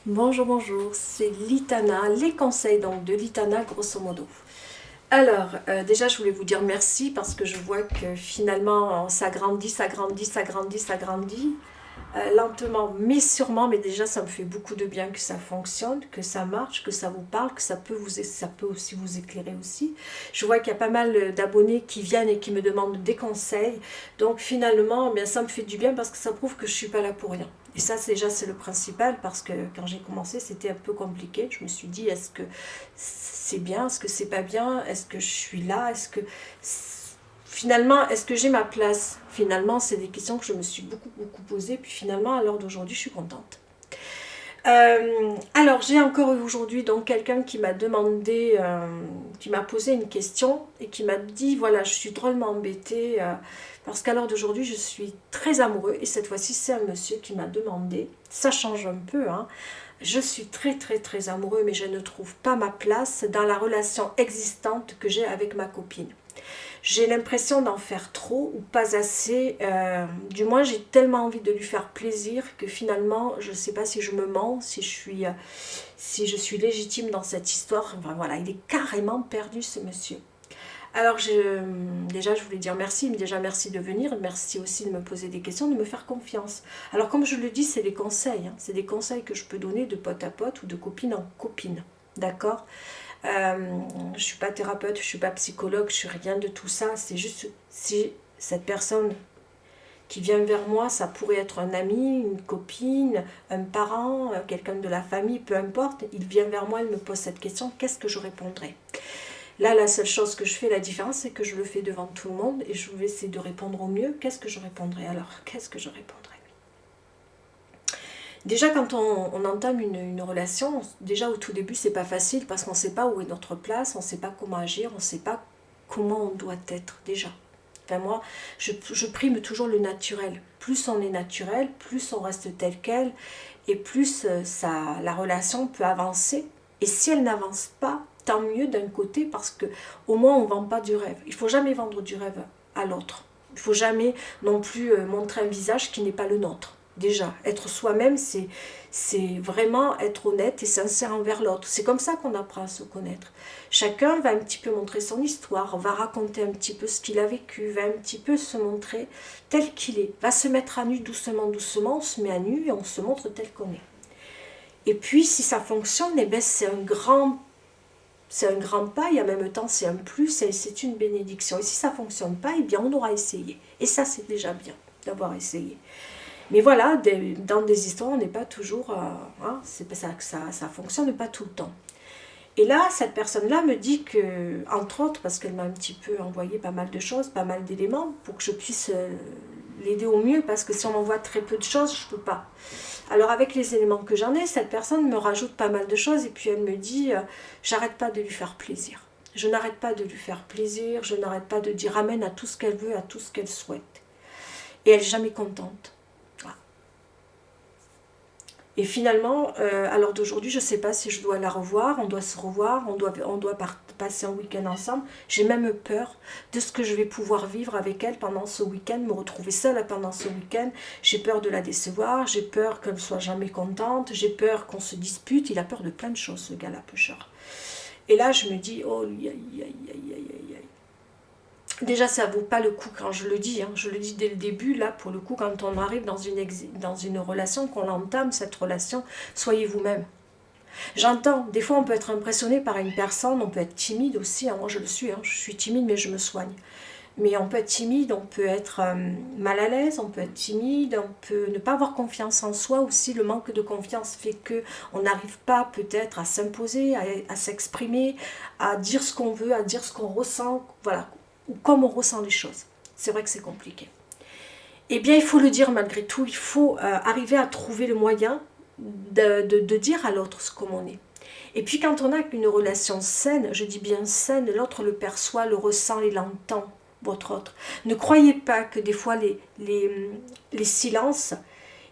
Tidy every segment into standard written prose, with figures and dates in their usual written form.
Bonjour, bonjour, c'est Litana, les conseils donc de Litana grosso modo. Alors, déjà je voulais vous dire merci parce que je vois que finalement ça grandit, ça grandit, ça grandit, ça grandit. Lentement mais sûrement, mais déjà ça me fait beaucoup de bien que ça fonctionne, que ça marche, que ça vous parle, que ça peut aussi vous éclairer aussi. Je vois qu'il y a pas mal d'abonnés qui viennent et qui me demandent des conseils. Donc finalement, eh bien, ça me fait du bien parce que ça prouve que je suis pas là pour rien. Et ça, déjà, c'est le principal parce que quand j'ai commencé, c'était un peu compliqué. Je me suis dit, est-ce que c'est bien, est-ce que c'est pas bien, est-ce que je suis là, est-ce que finalement, est-ce que j'ai ma place? Finalement, c'est des questions que je me suis beaucoup posées. Puis finalement, à l'heure d'aujourd'hui, je suis contente. Alors, j'ai encore eu aujourd'hui donc quelqu'un qui m'a demandé, qui m'a posé une question et qui m'a dit, voilà, je suis drôlement embêtée parce qu'à l'heure d'aujourd'hui, je suis très amoureux et cette fois-ci, c'est un monsieur qui m'a demandé, ça change un peu, hein, je suis très amoureux mais je ne trouve pas ma place dans la relation existante que j'ai avec ma copine. J'ai l'impression d'en faire trop ou pas assez. Du moins, j'ai tellement envie de lui faire plaisir que finalement, je ne sais pas si je me mens, si je suis légitime dans cette histoire. Enfin voilà, il est carrément perdu ce monsieur. Alors déjà, je voulais dire merci, mais déjà merci de venir, merci aussi de me poser des questions, de me faire confiance. Alors comme je le dis, c'est des conseils, hein, c'est des conseils que je peux donner de pote à pote ou de copine en copine, d'accord. Je ne suis pas thérapeute, je ne suis pas psychologue, je ne suis rien de tout ça. C'est juste si cette personne qui vient vers moi, ça pourrait être un ami, une copine, un parent, quelqu'un de la famille, peu importe. Il vient vers moi, il me pose cette question, qu'est-ce que je répondrai? Là, la seule chose que je fais, la différence, c'est que je le fais devant tout le monde et je vais essayer de répondre au mieux. Qu'est-ce que je répondrai alors? Qu'est-ce que je répondrai? Déjà, quand on entame une relation, déjà au tout début, c'est pas facile parce qu'on ne sait pas où est notre place, on ne sait pas comment agir, on ne sait pas comment on doit être déjà. Enfin, moi, je prime toujours le naturel. Plus on est naturel, plus on reste tel quel, et plus la relation peut avancer. Et si elle n'avance pas, tant mieux d'un côté, parce que au moins on ne vend pas du rêve. Il ne faut jamais vendre du rêve à l'autre. Il ne faut jamais non plus montrer un visage qui n'est pas le nôtre. Déjà, être soi-même, c'est vraiment être honnête et sincère envers l'autre. C'est comme ça qu'on apprend à se connaître. Chacun va un petit peu montrer son histoire, va raconter un petit peu ce qu'il a vécu, va un petit peu se montrer tel qu'il est, va se mettre à nu doucement, doucement, on se met à nu et on se montre tel qu'on est. Et puis, si ça fonctionne, eh ben, c'est un grand pas et en même temps c'est un plus et c'est une bénédiction. Et si ça ne fonctionne pas, eh bien on aura essayé. Et ça, c'est déjà bien d'avoir essayé. Mais voilà, dans des histoires, on n'est pas toujours... hein, c'est pas ça que ça fonctionne pas tout le temps. Et là, cette personne-là me dit que, entre autres, parce qu'elle m'a un petit peu envoyé pas mal de choses, pas mal d'éléments, pour que je puisse l'aider au mieux, parce que si on m'envoie très peu de choses, je ne peux pas. Alors avec les éléments que j'en ai, cette personne me rajoute pas mal de choses, et puis elle me dit, j'arrête pas de lui faire plaisir. Je n'arrête pas de lui faire plaisir, je n'arrête pas de dire amen à tout ce qu'elle veut, à tout ce qu'elle souhaite. Et elle n'est jamais contente. Et finalement, à l'heure d'aujourd'hui, je ne sais pas si je dois la revoir, on doit se revoir, on doit passer un week-end ensemble. J'ai même peur de ce que je vais pouvoir vivre avec elle pendant ce week-end, me retrouver seule pendant ce week-end. J'ai peur de la décevoir, j'ai peur qu'elle ne soit jamais contente, j'ai peur qu'on se dispute. Il a peur de plein de choses, ce gars-là, pêcheur. Et là, je me dis, oh, aïe, aïe, aïe, aïe, aïe. Déjà, ça vaut pas le coup quand je le dis. Hein. Je le dis dès le début, là, pour le coup, quand on arrive dans une relation, qu'on entame cette relation, soyez vous-même. J'entends, des fois, on peut être impressionné par une personne, on peut être timide aussi. Hein. Moi, je le suis. Hein. Je suis timide, mais je me soigne. Mais on peut être timide, on peut être mal à l'aise, on peut être timide, on peut ne pas avoir confiance en soi aussi. Le manque de confiance fait que on n'arrive pas peut-être à s'imposer, à s'exprimer, à dire ce qu'on veut, à dire ce qu'on ressent, voilà, ou comme on ressent les choses. C'est vrai que c'est compliqué. Eh bien, il faut le dire malgré tout, il faut arriver à trouver le moyen de dire à l'autre ce qu'on est. Et puis quand on a une relation saine, je dis bien saine, l'autre le perçoit, le ressent, il l'entend, votre autre. Ne croyez pas que des fois les silences,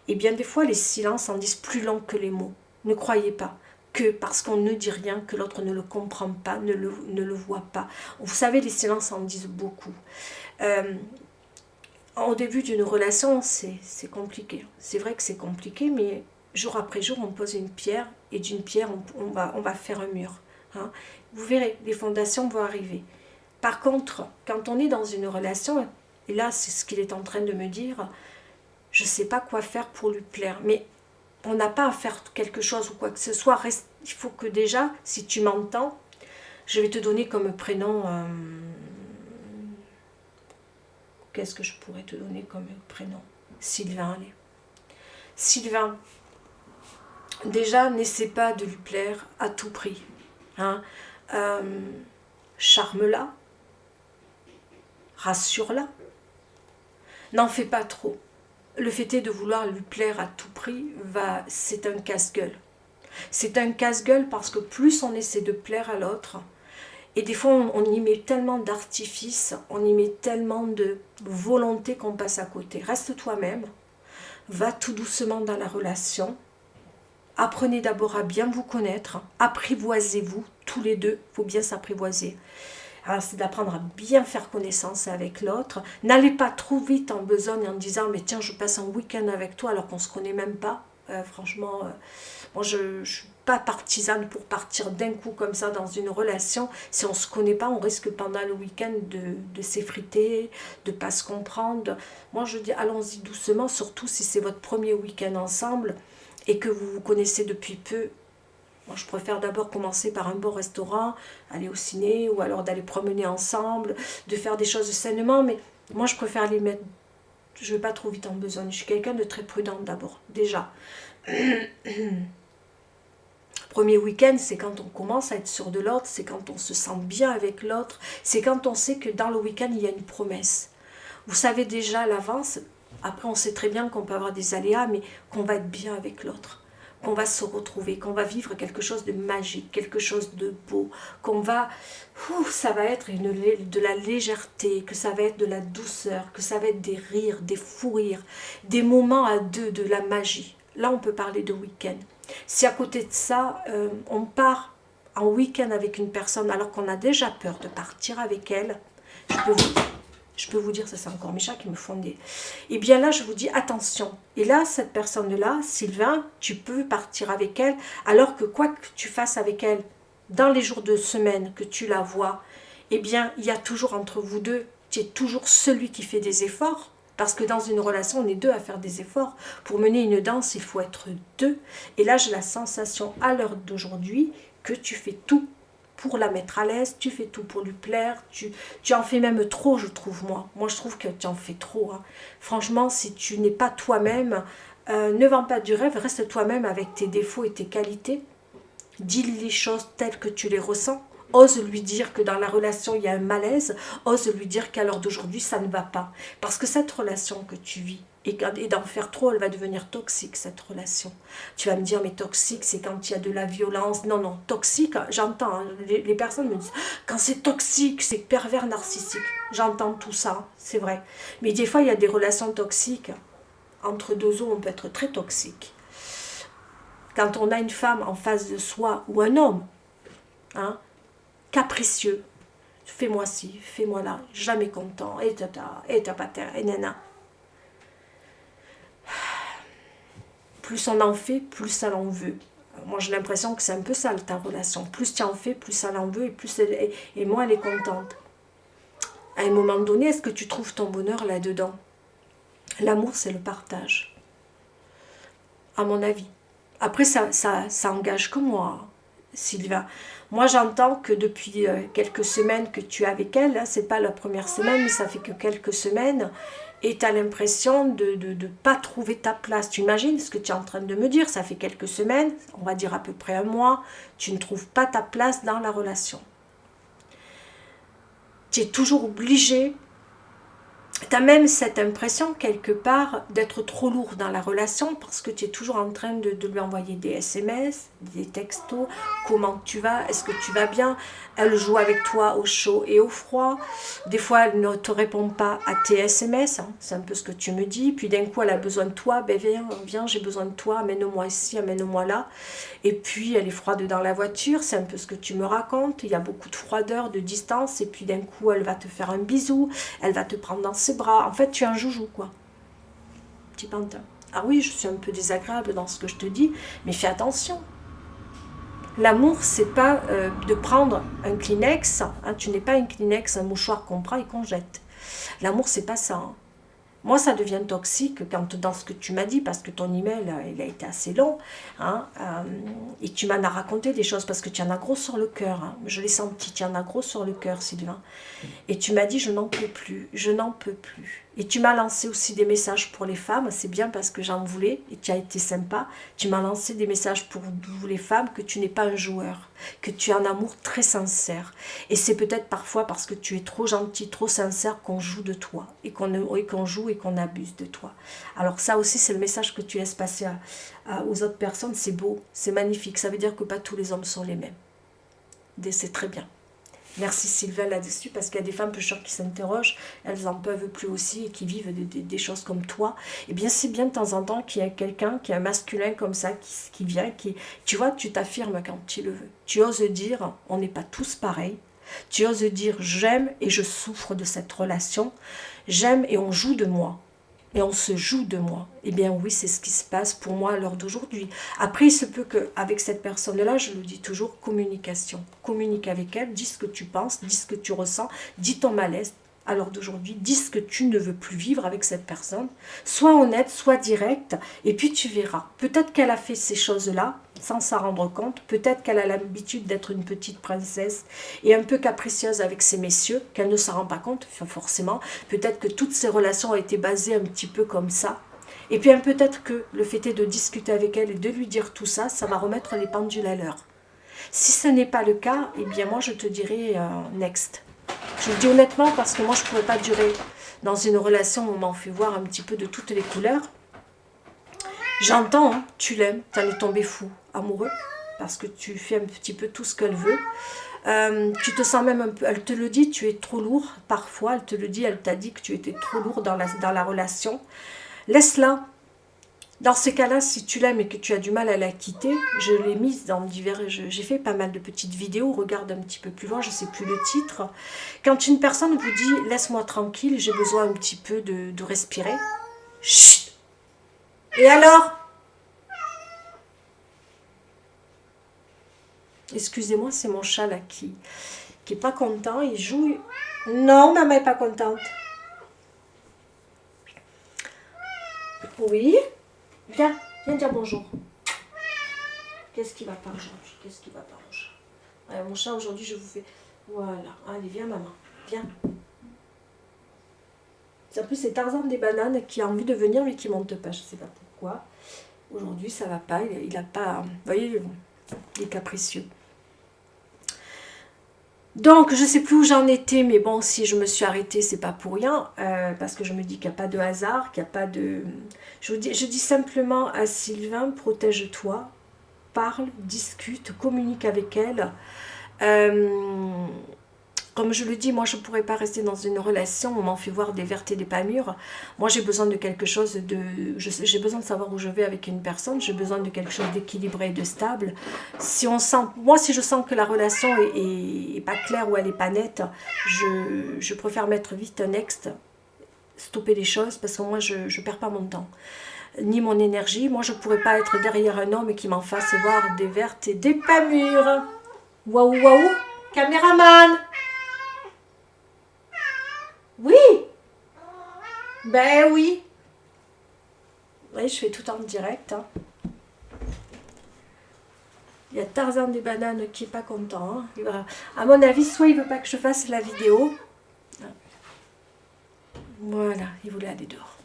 et bien des fois les silences en disent plus long que les mots. Ne croyez pas que parce qu'on ne dit rien, que l'autre ne le comprend pas, ne le voit pas. Vous savez, les silences en disent beaucoup. Au début d'une relation, c'est compliqué. C'est vrai que c'est compliqué, mais jour après jour, on pose une pierre, et d'une pierre, on va faire un mur. Hein. Vous verrez, les fondations vont arriver. Par contre, quand on est dans une relation, et là, c'est ce qu'il est en train de me dire, je ne sais pas quoi faire pour lui plaire, mais on n'a pas à faire quelque chose ou quoi que ce soit. Il faut que déjà, si tu m'entends, je vais te donner comme prénom... Qu'est-ce que je pourrais te donner comme prénom? Sylvain, allez. Sylvain, déjà, n'essaie pas de lui plaire à tout prix. Hein. Charme-la, rassure-la, n'en fais pas trop. Le fait est de vouloir lui plaire à tout prix, c'est un casse-gueule. C'est un casse-gueule parce que plus on essaie de plaire à l'autre, et des fois on y met tellement d'artifice, on y met tellement de volonté qu'on passe à côté. Reste toi-même, va tout doucement dans la relation, apprenez d'abord à bien vous connaître, apprivoisez-vous tous les deux, il faut bien s'apprivoiser. Alors c'est d'apprendre à bien faire connaissance avec l'autre. N'allez pas trop vite en besogne en disant mais tiens je passe un week-end avec toi alors qu'on ne se connaît même pas. Franchement, moi je ne suis pas partisane pour partir d'un coup comme ça dans une relation. Si on ne se connaît pas, on risque pendant le week-end de s'effriter, de ne pas se comprendre. Moi je dis allons-y doucement, surtout si c'est votre premier week-end ensemble et que vous vous connaissez depuis peu. Moi, je préfère d'abord commencer par un bon restaurant, aller au ciné, ou alors d'aller promener ensemble, de faire des choses sainement, mais moi, je préfère les mettre... Je ne vais pas trop vite en besogne. Je suis quelqu'un de très prudent d'abord, déjà. Premier week-end, c'est quand on commence à être sûr de l'autre, c'est quand on se sent bien avec l'autre, c'est quand on sait que dans le week-end, il y a une promesse. Vous savez déjà à l'avance, après on sait très bien qu'on peut avoir des aléas, mais qu'on va être bien avec l'autre. Qu'on va se retrouver, qu'on va vivre quelque chose de magique, quelque chose de beau, qu'on va, ça va être de la légèreté, que ça va être de la douceur, que ça va être des rires, des fous rires, des moments à deux, de la magie. Là, on peut parler de week-end. Si à côté de ça, on part en week-end avec une personne alors qu'on a déjà peur de partir avec elle, je peux vous dire, ça c'est encore mes chats qui me font des... Et bien là, je vous dis, attention. Et là, cette personne-là, Sylvain, tu peux partir avec elle, alors que quoi que tu fasses avec elle, dans les jours de semaine que tu la vois, eh bien, il y a toujours entre vous deux, tu es toujours celui qui fait des efforts, parce que dans une relation, on est deux à faire des efforts. Pour mener une danse, il faut être deux. Et là, j'ai la sensation, à l'heure d'aujourd'hui, que tu fais tout pour la mettre à l'aise, tu fais tout pour lui plaire, tu en fais même trop, je trouve, moi. Moi, je trouve que tu en fais trop. Hein. Franchement, si tu n'es pas toi-même, ne vends pas du rêve, reste toi-même avec tes défauts et tes qualités. Dis les choses telles que tu les ressens. Ose lui dire que dans la relation, il y a un malaise. Ose lui dire qu'à l'heure d'aujourd'hui, ça ne va pas. Parce que cette relation que tu vis, et d'en faire trop, elle va devenir toxique, cette relation. Tu vas me dire, mais toxique, c'est quand il y a de la violence. Non, non, toxique, j'entends, hein, les personnes me disent, quand c'est toxique, c'est pervers narcissique. J'entends tout ça, c'est vrai. Mais des fois, il y a des relations toxiques. Entre deux eaux, on peut être très toxique. Quand on a une femme en face de soi, ou un homme, hein, capricieux, fais-moi ci, fais-moi là, jamais content, et tata, et tapata, et nana. Plus on en fait, plus ça l'en veut. Moi, j'ai l'impression que c'est un peu ça, ta relation. Plus tu en fais, plus ça l'en veut, et moins elle est contente. À un moment donné, est-ce que tu trouves ton bonheur là-dedans? L'amour, c'est le partage. À mon avis. Après, ça engage que moi, Sylvain. Moi, j'entends que depuis quelques semaines que tu es avec elle, hein, c'est pas la première semaine, mais ça fait que quelques semaines, et tu as l'impression de ne pas trouver ta place. Tu imagines ce que tu es en train de me dire, ça fait quelques semaines, on va dire à peu près un mois, tu ne trouves pas ta place dans la relation. Tu es toujours obligé, tu as même cette impression quelque part d'être trop lourd dans la relation parce que tu es toujours en train de lui envoyer des SMS, des textos, comment tu vas, est-ce que tu vas bien, elle joue avec toi au chaud et au froid, des fois elle ne te répond pas à tes SMS, hein, c'est un peu ce que tu me dis, puis d'un coup elle a besoin de toi, ben viens j'ai besoin de toi, amène-moi ici, amène-moi là, et puis elle est froide dans la voiture, c'est un peu ce que tu me racontes, il y a beaucoup de froideur, de distance, et puis d'un coup elle va te faire un bisou, elle va te prendre dans ses bras, en fait tu es un joujou quoi, petit pantin. Ah oui, je suis un peu désagréable dans ce que je te dis, mais fais attention. L'amour, c'est pas de prendre un Kleenex, hein, tu n'es pas un Kleenex, un mouchoir qu'on prend et qu'on jette. L'amour, c'est pas ça. Hein. Moi, ça devient toxique quand dans ce que tu m'as dit, parce que ton email, il a été assez long, hein, et tu m'en as raconté des choses, parce que tu en as gros sur le cœur. Hein. Je l'ai senti, tu en as gros sur le cœur, Sylvain. Et tu m'as dit, je n'en peux plus, je n'en peux plus. Et tu m'as lancé aussi des messages pour les femmes, c'est bien parce que j'en voulais, et tu as été sympa. Tu m'as lancé des messages pour vous les femmes, que tu n'es pas un joueur, que tu as un amour très sincère. Et c'est peut-être parfois parce que tu es trop gentil, trop sincère qu'on joue de toi, et qu'on joue et qu'on abuse de toi. Alors ça aussi, c'est le message que tu laisses passer aux autres personnes, c'est beau, c'est magnifique. Ça veut dire que pas tous les hommes sont les mêmes. C'est très bien. Merci Sylvain là-dessus, parce qu'il y a des femmes peu chères qui s'interrogent, elles en peuvent plus aussi, et qui vivent des choses comme toi. Eh bien, c'est bien de temps en temps qu'il y ait quelqu'un, qui est un masculin comme ça, qui vient, tu vois, tu t'affirmes quand tu le veux. Tu oses dire, on n'est pas tous pareils. Tu oses dire, j'aime et je souffre de cette relation. J'aime et on joue de moi. Et on se joue de moi. Eh bien oui, c'est ce qui se passe pour moi à l'heure d'aujourd'hui. Après, il se peut qu'avec cette personne-là, je le dis toujours, communication. Communique avec elle, dis ce que tu penses, dis ce que tu ressens, dis ton malaise à l'heure d'aujourd'hui, dis ce que tu ne veux plus vivre avec cette personne. Sois honnête, sois direct, et puis tu verras. Peut-être qu'elle a fait ces choses-là sans s'en rendre compte. Peut-être qu'elle a l'habitude d'être une petite princesse et un peu capricieuse avec ces messieurs, qu'elle ne s'en rend pas compte, forcément. Peut-être que toutes ces relations ont été basées un petit peu comme ça. Et puis peut-être que le fait est de discuter avec elle et de lui dire tout ça, ça va remettre les pendules à l'heure. Si ce n'est pas le cas, eh bien moi je te dirais next. Je le dis honnêtement parce que moi je ne pourrais pas durer dans une relation où on m'en fait voir un petit peu de toutes les couleurs. J'entends, hein, tu l'aimes, tu en es tombé fou, amoureux, parce que tu fais un petit peu tout ce qu'elle veut. Tu te sens même un peu, elle te le dit, tu es trop lourd, parfois, elle te le dit, elle t'a dit que tu étais trop lourd dans la relation. Laisse-la. Dans ces cas-là, si tu l'aimes et que tu as du mal à la quitter, je l'ai mise dans divers... J'ai fait pas mal de petites vidéos, regarde un petit peu plus loin, je ne sais plus le titre. Quand une personne vous dit « laisse-moi tranquille, j'ai besoin un petit peu de respirer », chut. Et alors? Excusez-moi, c'est mon chat là qui est pas content, il joue... Non, maman est pas contente. Oui. Viens dire bonjour. Qu'est-ce qui va pas aujourd'hui? Qu'est-ce qui va pas, mon chat? Ouais, mon chat, aujourd'hui, je vous fais... Voilà. Allez, viens, maman. Viens. En plus, c'est Tarzan des bananes qui a envie de venir, mais qui monte pas. Je sais pas pourquoi. Aujourd'hui, ça va pas. Il a pas... Vous voyez, il est capricieux. Donc, je ne sais plus où j'en étais, mais bon, si je me suis arrêtée, c'est pas pour rien, parce que je me dis qu'il n'y a pas de hasard, qu'il n'y a pas de... Je dis simplement à Sylvain, protège-toi, parle, discute, communique avec elle. Comme je le dis, moi je ne pourrais pas rester dans une relation où on m'en fait voir des vertes et des pas mûres. Moi j'ai besoin de quelque chose de... J'ai besoin de savoir où je vais avec une personne, j'ai besoin de quelque chose d'équilibré et de stable. Si on sent, moi si je sens que la relation est pas claire ou elle n'est pas nette, je préfère mettre vite un next, stopper les choses, parce que moi je ne perds pas mon temps, ni mon énergie. Moi je ne pourrais pas être derrière un homme qui m'en fasse voir des vertes et des pas mûres. Waouh waouh, caméraman. Oui. Ben oui. Oui, je fais tout en direct. Hein. Il y a Tarzan des bananes qui n'est pas content. Hein. À mon avis, soit il ne veut pas que je fasse la vidéo. Voilà, il voulait aller dehors.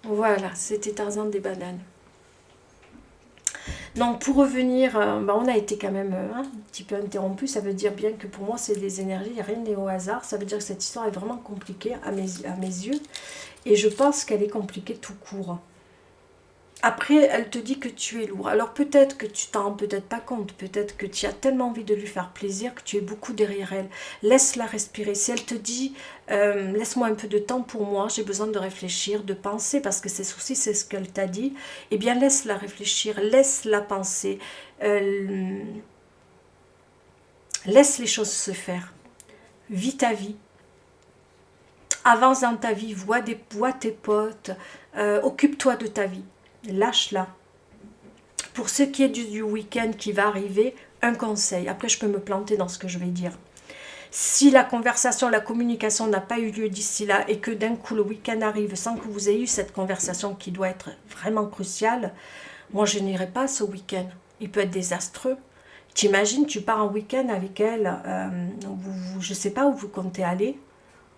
Voilà, c'était Tarzan des bananes. Donc pour revenir, on a été quand même un petit peu interrompu. Ça veut dire bien que pour moi c'est des énergies, rien n'est au hasard. Ça veut dire que cette histoire est vraiment compliquée à mes yeux. Et je pense qu'elle est compliquée tout court. Après, elle te dit que tu es lourd. Alors peut-être que tu t'en rends peut-être pas compte. Peut-être que tu as tellement envie de lui faire plaisir que tu es beaucoup derrière elle. Laisse-la respirer. Si elle te dit, laisse-moi un peu de temps pour moi, j'ai besoin de réfléchir, de penser, parce que ses soucis, c'est ce qu'elle t'a dit, eh bien laisse-la réfléchir, laisse-la penser. Laisse les choses se faire. Vis ta vie. Avance dans ta vie, vois tes potes, Occupe-toi de ta vie. Lâche-la. Pour ce qui est du week-end qui va arriver, un conseil. Après, je peux me planter dans ce que je vais dire. Si la conversation, la communication n'a pas eu lieu d'ici là et que d'un coup le week-end arrive sans que vous ayez eu cette conversation qui doit être vraiment cruciale, moi je n'irai pas ce week-end. Il peut être désastreux. T'imagines, tu pars en week-end avec elle, je ne sais pas où vous comptez aller.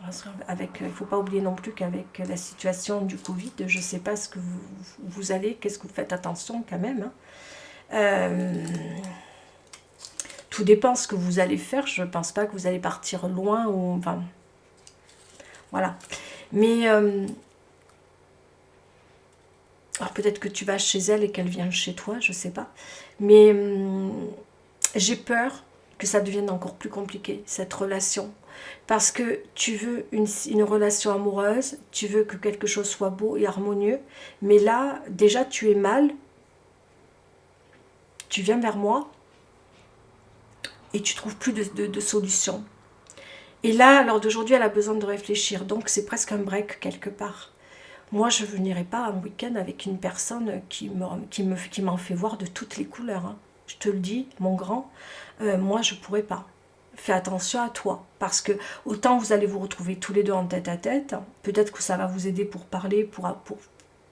Il ne faut pas oublier non plus qu'avec la situation du Covid, je ne sais pas ce que vous allez, qu'est-ce que vous faites attention quand même. Tout dépend ce que vous allez faire. Je ne pense pas que vous allez partir loin. Ou, enfin, voilà. Mais alors peut-être que tu vas chez elle et qu'elle vient chez toi, je ne sais pas. Mais j'ai peur que ça devienne encore plus compliqué, cette relation. Parce que tu veux une relation amoureuse, tu veux que quelque chose soit beau et harmonieux. Mais là, déjà, tu es mal. Tu viens vers moi. Et tu ne trouves plus de solution. Et là, à l'heure d'aujourd'hui, elle a besoin de réfléchir. Donc, c'est presque un break quelque part. Moi, je ne n'irai pas un week-end avec une personne qui m'en fait voir de toutes les couleurs. Hein. Je te le dis, mon grand, moi, je ne pourrais pas. Fais attention à toi. Parce que autant vous allez vous retrouver tous les deux en tête à tête, peut-être que ça va vous aider pour parler,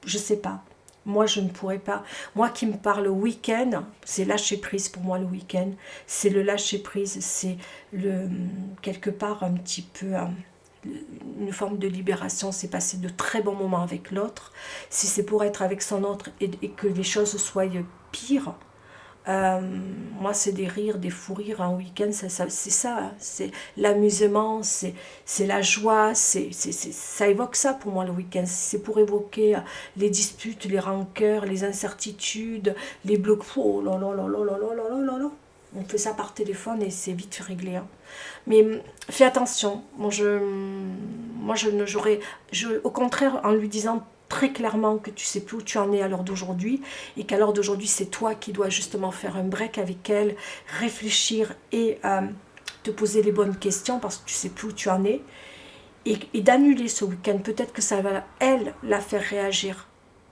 je ne sais pas. Moi, je ne pourrais pas. Moi qui me parle le week-end, c'est lâcher prise pour moi le week-end. C'est le lâcher prise, c'est quelque part un petit peu une forme de libération. C'est passer de très bons moments avec l'autre. Si c'est pour être avec son autre et que les choses soient pires, moi c'est des rires, des fous rires en week-end, c'est ça, c'est l'amusement, c'est la joie, ça évoque ça pour moi le week-end. C'est pour évoquer les disputes, les rancœurs, les incertitudes, les blocs. Oh là là là là là là là là là. On fait ça par téléphone et c'est vite réglé. Hein. Mais fais attention. Au contraire, en lui disant très clairement que tu sais plus où tu en es à l'heure d'aujourd'hui et qu'à l'heure d'aujourd'hui c'est toi qui dois justement faire un break avec elle, réfléchir et te poser les bonnes questions parce que tu sais plus où tu en es et d'annuler ce week-end. Peut-être que ça va elle la faire réagir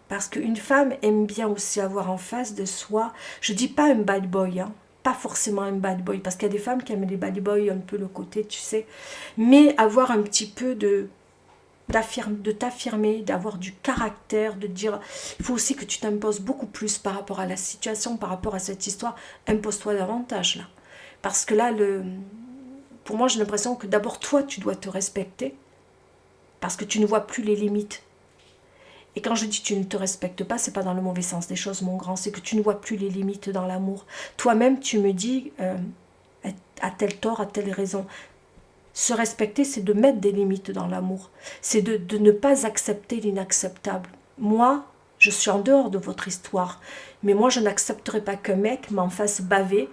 parce qu'une femme aime bien aussi avoir en face de soi, je dis pas un bad boy, hein, pas forcément un bad boy parce qu'il y a des femmes qui aiment les bad boys, un peu le côté tu sais, mais avoir un petit peu de t'affirmer, d'avoir du caractère, de dire, il faut aussi que tu t'imposes beaucoup plus par rapport à la situation, par rapport à cette histoire, impose-toi davantage là. Parce que là, pour moi j'ai l'impression que d'abord toi tu dois te respecter, parce que tu ne vois plus les limites. Et quand je dis tu ne te respectes pas, c'est pas dans le mauvais sens des choses mon grand, c'est que tu ne vois plus les limites dans l'amour. Toi-même tu me dis, à tel tort, à telle raison. Se respecter, c'est de mettre des limites dans l'amour. C'est de ne pas accepter l'inacceptable. Moi, je suis en dehors de votre histoire. Mais moi, je n'accepterai pas qu'un mec m'en fasse baver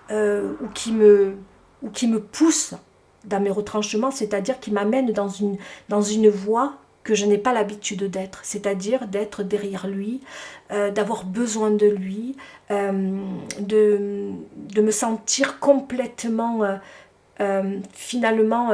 ou qui me pousse dans mes retranchements, c'est-à-dire qui m'amène dans une voie que je n'ai pas l'habitude d'être. C'est-à-dire d'être derrière lui, d'avoir besoin de lui, de me sentir complètement... finalement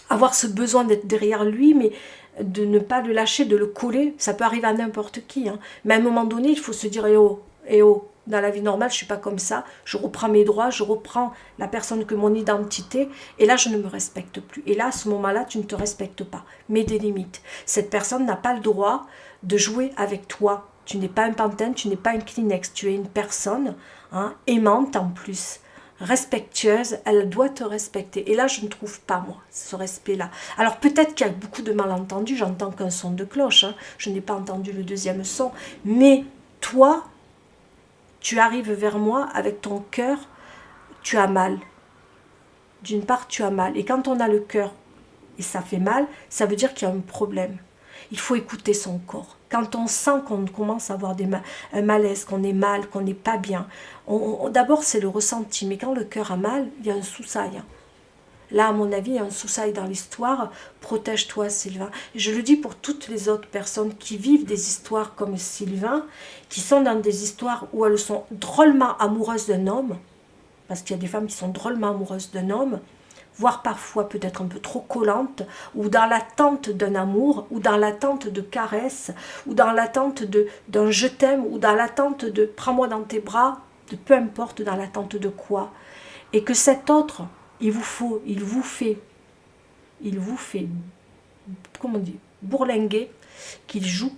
avoir ce besoin d'être derrière lui, mais de ne pas le lâcher, de le coller. Ça peut arriver à n'importe qui, hein. Mais à un moment donné, il faut se dire eh oh, dans la vie normale, je ne suis pas comme ça, je reprends mes droits, je reprends la personne que mon identité, et là, je ne me respecte plus. Et là, à ce moment-là, tu ne te respectes pas. Mets des limites. Cette personne n'a pas le droit de jouer avec toi. Tu n'es pas un Pantene, tu n'es pas un Kleenex, tu es une personne aimante en plus, respectueuse, elle doit te respecter. Et là, je ne trouve pas, moi, ce respect-là. Alors, peut-être qu'il y a beaucoup de malentendus, j'entends qu'un son de cloche, hein. Je n'ai pas entendu le deuxième son, mais toi, tu arrives vers moi avec ton cœur, tu as mal. D'une part, tu as mal. Et quand on a le cœur et ça fait mal, ça veut dire qu'il y a un problème. Il faut écouter son corps. Quand on sent qu'on commence à avoir un malaise, qu'on est mal, qu'on n'est pas bien, d'abord c'est le ressenti, mais quand le cœur a mal, il y a un soussail. Là, à mon avis, il y a un soussail dans l'histoire. Protège-toi, Sylvain. Et je le dis pour toutes les autres personnes qui vivent des histoires comme Sylvain, qui sont dans des histoires où elles sont drôlement amoureuses d'un homme, parce qu'il y a des femmes qui sont drôlement amoureuses d'un homme. voire parfois peut-être un peu trop collante, ou dans l'attente d'un amour, ou dans l'attente de caresses, ou dans l'attente d'un je t'aime, ou dans l'attente de prends-moi dans tes bras, de peu importe dans l'attente de quoi. Et que cet autre, il vous fait, comment on dit, bourlinguer, qu'il joue,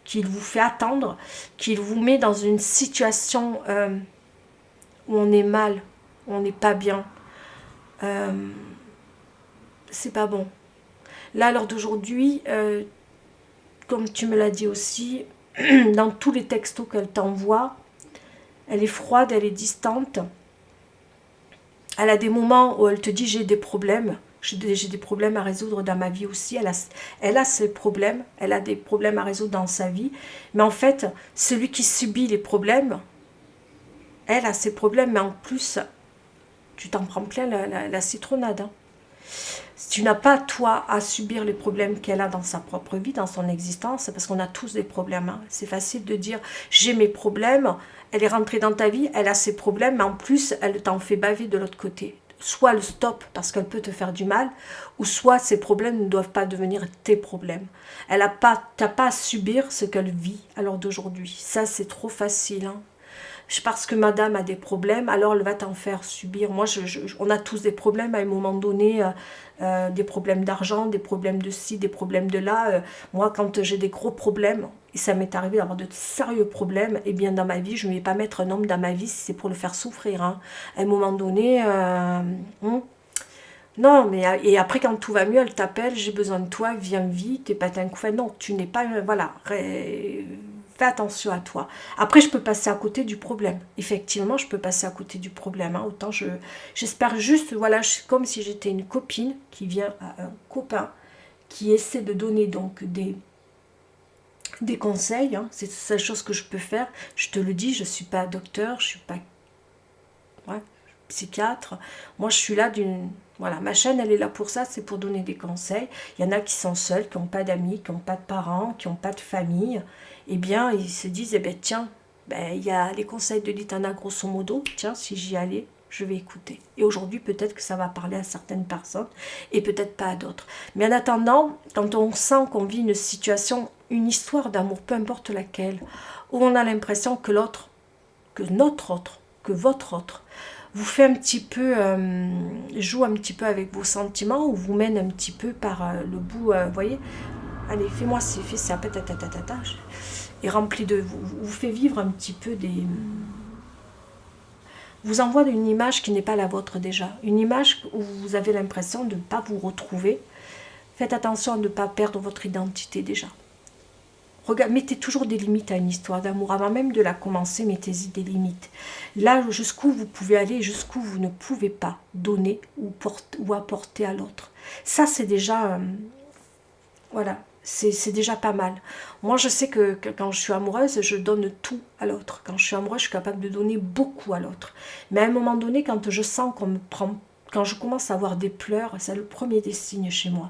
qu'il vous fait attendre, qu'il vous met dans une situation où on est mal, où on n'est pas bien. C'est pas bon. Là, à l'heure d'aujourd'hui, comme tu me l'as dit aussi, dans tous les textos qu'elle t'envoie, elle est froide, elle est distante. Elle a des moments où elle te dit j'ai des problèmes. J'ai des problèmes à résoudre dans ma vie aussi. Elle a ses problèmes. Elle a des problèmes à résoudre dans sa vie. Mais en fait, celui qui subit les problèmes, elle a ses problèmes. Mais en plus, tu t'en prends plein la citronnade. Hein. Tu n'as pas, toi, à subir les problèmes qu'elle a dans sa propre vie, dans son existence, parce qu'on a tous des problèmes. Hein. C'est facile de dire j'ai mes problèmes. Elle est rentrée dans ta vie, elle a ses problèmes, mais en plus, elle t'en fait baver de l'autre côté. Soit elle stoppe parce qu'elle peut te faire du mal, ou soit ces problèmes ne doivent pas devenir tes problèmes. Tu n'as pas à subir ce qu'elle vit à l'heure d'aujourd'hui. Ça, c'est trop facile. Hein. Parce que madame a des problèmes, alors elle va t'en faire subir. Moi, on a tous des problèmes à un moment donné, des problèmes d'argent, des problèmes de ci, des problèmes de là. Moi, quand j'ai des gros problèmes, et ça m'est arrivé d'avoir de sérieux problèmes, eh bien dans ma vie, je ne vais pas mettre un homme dans ma vie si c'est pour le faire souffrir. Hein. À un moment donné, non, mais et après quand tout va mieux, elle t'appelle, j'ai besoin de toi, viens vite, t'es pas un coup. Enfin, non, tu n'es pas, voilà, fais attention à toi. Après, je peux passer à côté du problème. Effectivement, je peux passer à côté du problème. Hein. Autant j'espère juste, voilà, comme si j'étais une copine qui vient à un copain qui essaie de donner donc des conseils. Hein. C'est la seule chose que je peux faire. Je te le dis, je ne suis pas docteur, je ne suis pas psychiatre. Moi, je suis là Voilà, ma chaîne, elle est là pour ça, c'est pour donner des conseils. Il y en a qui sont seuls, qui n'ont pas d'amis, qui n'ont pas de parents, qui n'ont pas de famille. Eh bien, ils se disent, eh bien, tiens, il y a les conseils de Litana, grosso modo. Tiens, si j'y allais, je vais écouter. Et aujourd'hui, peut-être que ça va parler à certaines personnes et peut-être pas à d'autres. Mais en attendant, quand on sent qu'on vit une situation, une histoire d'amour, peu importe laquelle, où on a l'impression que l'autre, que notre autre, que votre autre, vous fait un petit peu, joue un petit peu avec vos sentiments ou vous mène un petit peu par le bout, vous voyez, allez, fais-moi ci, fais ça, patatatata, et rempli de, vous fait vivre un petit peu vous envoie une image qui n'est pas la vôtre déjà, une image où vous avez l'impression de ne pas vous retrouver. Faites attention à ne pas perdre votre identité déjà. Mettez toujours des limites à une histoire d'amour. Avant même de la commencer, mettez-y des limites. Là, jusqu'où vous pouvez aller, jusqu'où vous ne pouvez pas donner ou apporter à l'autre. Ça, c'est déjà... voilà, c'est déjà pas mal. Moi, je sais que quand je suis amoureuse, je donne tout à l'autre. Quand je suis amoureuse, je suis capable de donner beaucoup à l'autre. Mais à un moment donné, quand je sens qu'on me prend... Quand je commence à avoir des pleurs, c'est le premier des signes chez moi.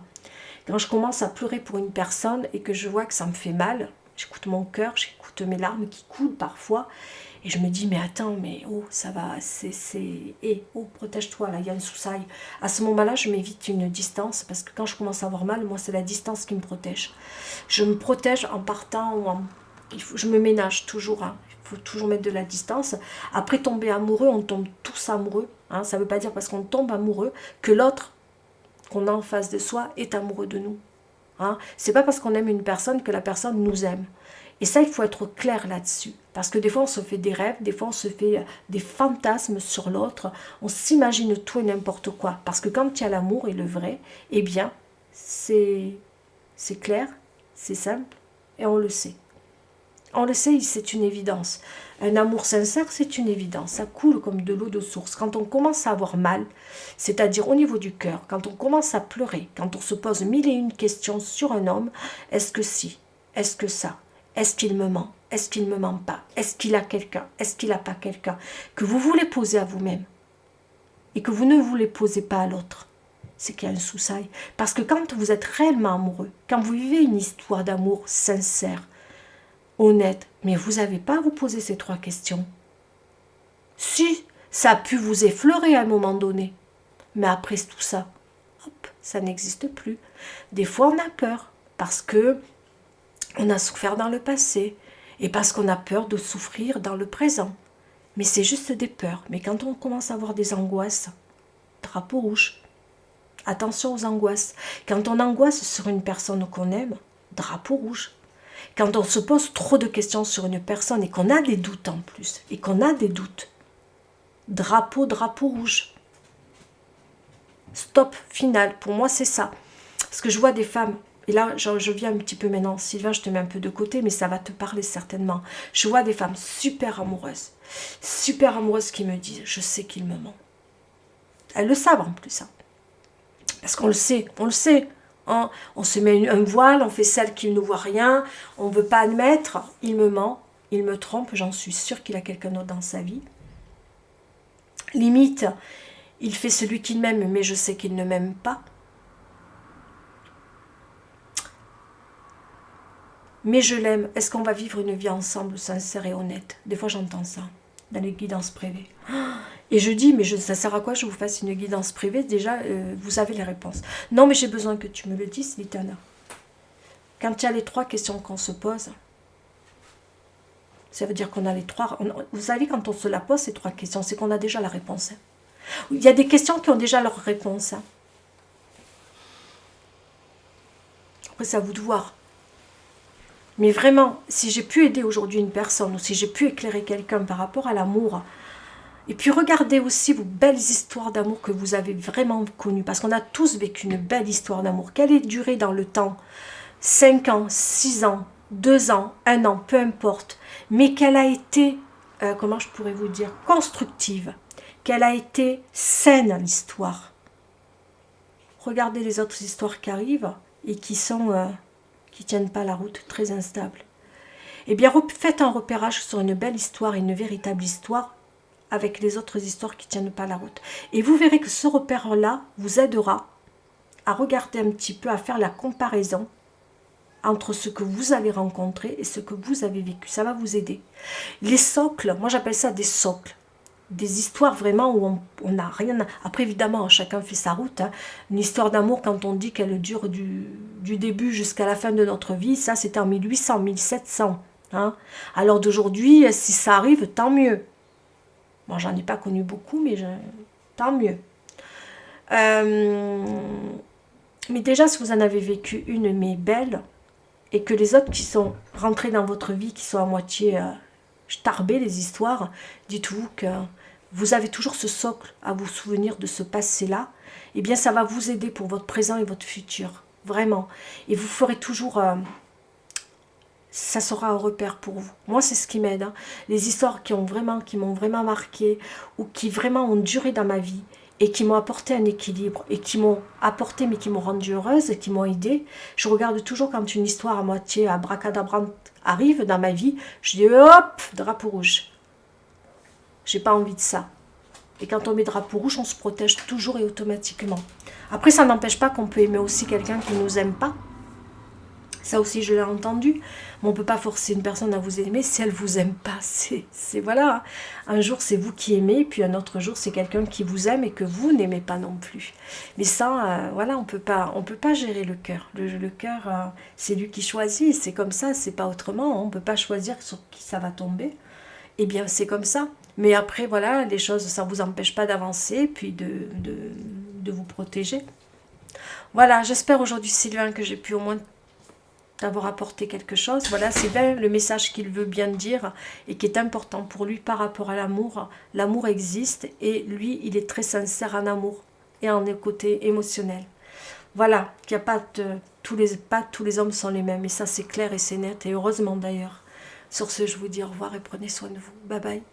Quand je commence à pleurer pour une personne et que je vois que ça me fait mal, j'écoute mon cœur, j'écoute mes larmes qui coulent parfois, et je me dis, mais attends, mais oh, ça va, oh, protège-toi, là, il y a une soussaille. À ce moment-là, je m'évite une distance, parce que quand je commence à avoir mal, moi, c'est la distance qui me protège. Je me protège en partant, je me ménage toujours, hein. Il faut toujours mettre de la distance. Après, tomber amoureux, on tombe tous amoureux, hein. Ça ne veut pas dire parce qu'on tombe amoureux que l'autre qu'on a en face de soi est amoureux de nous. Hein. C'est pas parce qu'on aime une personne que la personne nous aime. Et ça, il faut être clair là-dessus. Parce que des fois, on se fait des rêves, des fois, on se fait des fantasmes sur l'autre. On s'imagine tout et n'importe quoi. Parce que quand il y a l'amour et le vrai, eh bien, c'est clair, c'est simple, et on le sait. On le sait, c'est une évidence. Un amour sincère, c'est une évidence. Ça coule comme de l'eau de source. Quand on commence à avoir mal, c'est-à-dire au niveau du cœur, quand on commence à pleurer, quand on se pose mille et une questions sur un homme, est-ce que si? Est-ce que ça? Est-ce qu'il me ment? Est-ce qu'il ne me ment pas? Est-ce qu'il a quelqu'un? Est-ce qu'il n'a pas quelqu'un? Que vous voulez poser à vous-même et que vous ne voulez poser pas à l'autre, c'est qu'il y a un soussaille. Parce que quand vous êtes réellement amoureux, quand vous vivez une histoire d'amour sincère, honnête, mais vous n'avez pas à vous poser ces 3 questions. Si, ça a pu vous effleurer à un moment donné. Mais après tout ça, hop, ça n'existe plus. Des fois, on a peur parce que on a souffert dans le passé et parce qu'on a peur de souffrir dans le présent. Mais c'est juste des peurs. Mais quand on commence à avoir des angoisses, drapeau rouge. Attention aux angoisses. Quand on angoisse sur une personne qu'on aime, drapeau rouge. Quand on se pose trop de questions sur une personne et qu'on a des doutes en plus, drapeau rouge. Stop, final. Pour moi, c'est ça. Parce que je vois des femmes, et là, je viens un petit peu maintenant, Sylvain, je te mets un peu de côté, mais ça va te parler certainement. Je vois des femmes super amoureuses qui me disent, je sais qu'il me ment. Elles le savent en plus, hein. Parce qu'on le sait, hein. On se met un voile, on fait celle qui ne voit rien, on ne veut pas admettre, il me ment, il me trompe, j'en suis sûre qu'il a quelqu'un d'autre dans sa vie. Limite, il fait celui qu'il m'aime, mais je sais qu'il ne m'aime pas. Mais je l'aime. Est-ce qu'on va vivre une vie ensemble sincère et honnête? Des fois, j'entends ça dans les guidances privées. Et je dis, mais ça sert à quoi je vous fasse une guidance privée? Déjà, vous avez les réponses. Non, mais j'ai besoin que tu me le dises, Litana. Quand il y a les 3 questions qu'on se pose, ça veut dire qu'on a les 3... Vous savez, quand on se la pose, ces 3 questions, c'est qu'on a déjà la réponse. Il y a des questions qui ont déjà leur réponse. Après, c'est à vous de voir. Mais vraiment, si j'ai pu aider aujourd'hui une personne, ou si j'ai pu éclairer quelqu'un par rapport à l'amour, et puis regardez aussi vos belles histoires d'amour que vous avez vraiment connues, parce qu'on a tous vécu une belle histoire d'amour. Quelle est durée dans le temps? 5 ans, 6 ans, 2 ans, 1 an, peu importe. Mais qu'elle a été, comment je pourrais vous dire, constructive. Qu'elle a été saine, l'histoire. Regardez les autres histoires qui arrivent et qui sont... qui tiennent pas la route, très instables. Eh bien, faites un repérage sur une belle histoire, une véritable histoire, avec les autres histoires qui tiennent pas la route. Et vous verrez que ce repère-là vous aidera à regarder un petit peu, à faire la comparaison entre ce que vous avez rencontré et ce que vous avez vécu. Ça va vous aider. Les socles, moi j'appelle ça des socles. Des histoires vraiment où on n'a rien... Après, évidemment, chacun fait sa route. Hein. Une histoire d'amour, quand on dit qu'elle dure du début jusqu'à la fin de notre vie, ça, c'était en 1800, 1700. Hein. Alors d'aujourd'hui, si ça arrive, tant mieux. Moi, j'en ai pas connu beaucoup, mais tant mieux. Mais déjà, si vous en avez vécu une, mais belle, et que les autres qui sont rentrés dans votre vie, qui sont à moitié starbées, les histoires, dites-vous que vous avez toujours ce socle à vous souvenir de ce passé-là, eh bien ça va vous aider pour votre présent et votre futur, vraiment. Et vous ferez toujours, ça sera un repère pour vous. Moi, c'est ce qui m'aide. Hein. Les histoires qui m'ont vraiment marqué, ou qui vraiment ont duré dans ma vie, et qui m'ont apporté un équilibre, et qui m'ont apporté, mais qui m'ont rendue heureuse, et qui m'ont aidée. Je regarde toujours quand une histoire à moitié abracadabrante arrive dans ma vie, je dis hop, drapeau rouge. J'ai pas envie de ça. Et quand on met drapeau rouge, on se protège toujours et automatiquement. Après, ça n'empêche pas qu'on peut aimer aussi quelqu'un qui ne nous aime pas. Ça aussi, je l'ai entendu. Mais on ne peut pas forcer une personne à vous aimer si elle ne vous aime pas. C'est voilà. Un jour, c'est vous qui aimez, puis un autre jour, c'est quelqu'un qui vous aime et que vous n'aimez pas non plus. Mais ça, voilà, on peut pas gérer le cœur. Le cœur, c'est lui qui choisit. C'est comme ça, c'est pas autrement. On ne peut pas choisir sur qui ça va tomber. Eh bien, c'est comme ça. Mais après, voilà, les choses, ça ne vous empêche pas d'avancer, puis de vous protéger. Voilà, j'espère aujourd'hui, Sylvain, que j'ai pu au moins t'avoir apporté quelque chose. Voilà, c'est bien le message qu'il veut bien dire et qui est important pour lui par rapport à l'amour. L'amour existe et lui, il est très sincère en amour et en côté émotionnel. Voilà, qu'il n'y a pas tous les hommes sont les mêmes. Et ça, c'est clair et c'est net. Et heureusement d'ailleurs. Sur ce, je vous dis au revoir et prenez soin de vous. Bye bye.